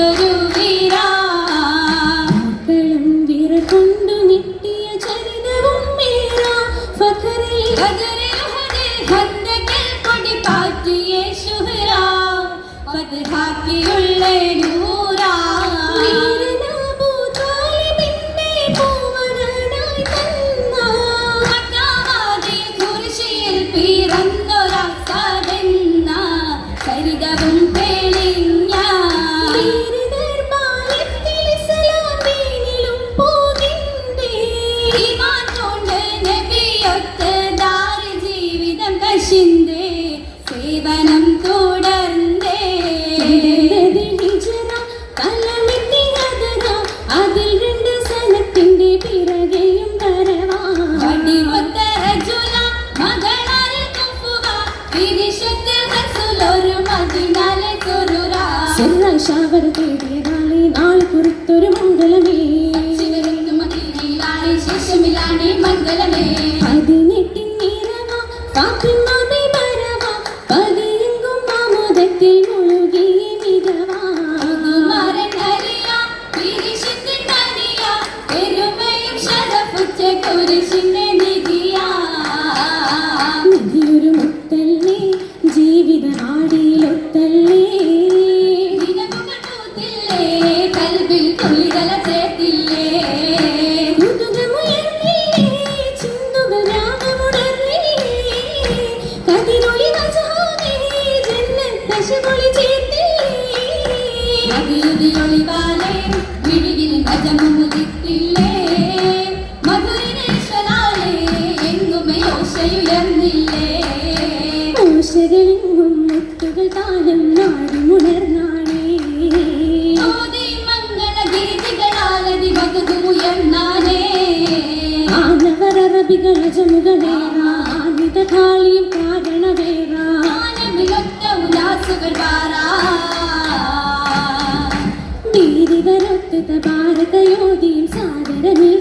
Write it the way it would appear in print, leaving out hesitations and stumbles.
തീർത്തൊരു വീരാ കളംവിറ കൊണ്ടു നിട്ടിയ ചരിതവും മേരാ ഫഖറിൽ ഹന്തകിൽ കൊടി പാറ്റിയ ശുഹ്റാ ഫത്ഹാക്കിയുള്ള നൂറാ വീരനാബൂ താലിബിന്റെ പൂവനായി തന്ന മക്കാവാദിയ കുരിശിൽ പിറന്നൊരാ സാധന സരിതവും തെളിഞ്ഞ വീരദർബാരത്തിൽ ഇസ്ലാം ദീനിലും പോകിണ്ടേ ഈമാൻ കൊണ്ട് നബിയൊത്ത ദാര ജീവിതം കശിന്തേ സേവനം തുടർന്നേ ഹിജറ കലമെത്തിയതന അതിൽ 2 സനത്തിന്റെ പിറകെയും വരവാ വടിവൊത്ത റജുല മകളായ കുഫുവ വിരിശത്തിൽ റസൂലൊരു മദീനയിലെ സുറുറാ ഷാവർ തേടിയതാളെ നാൾ കുറിത്തൊരു മംഗളമേ ശിവരുന്നു മദീനയിലാണ് ശേഷമിലാണ് മംഗളമേ 18 നിറവാ ഫാത്തിമ ബിബറവാ പതിയെങ്കും ആമോദത്തിൽ മുഴുകിയ മികവാ കുമാരൻ ഹരിയ വിരിശത്തിൽ നദിയ പെരുമയും ശരഫുറ്റ കുരിശിന്റെ നിധിയാ നിധിയൊരു മുത്തല്ലേ ജീവിത നാടിയിലൊത്തല്ലേ ദിനമുകൾ പൂത്തില്ലേ കൽബിൽ തുള്ളികള ചേർത്തില്ലേ കുതുകമുയർന്നില്ലേ ചിന്തുകൾ രാഗമുണർന്നില്ലേ കതിരൊളി വജാതെ ജന്നത്തശകൊളി ചേർത്തില്ലേ മതിയുതിയൊളിവാലേ വിഴിയിൽ ഗജമുദിത്തില്ലേ മധുരിനേശ്വരാലേ എങ്ങുമയോശയുയർന്നില്ലേ ഓശകളെങ്ങും മുത്തുകൾ താളം നാടിമുണർന്നാണേ ഓതി മംഗളഗീതികളാലതി വകുതുമുയർന്നാനേ ആനവർ അറബികൾ അജമുകളേറാ ആനിത കാളിയും കാരണവേറാ ആനമിലൊത്ത ഉലാസുകൾ വാരാ വീരിവരൊത്ത ഭാരതയോധിയും സാദരമേ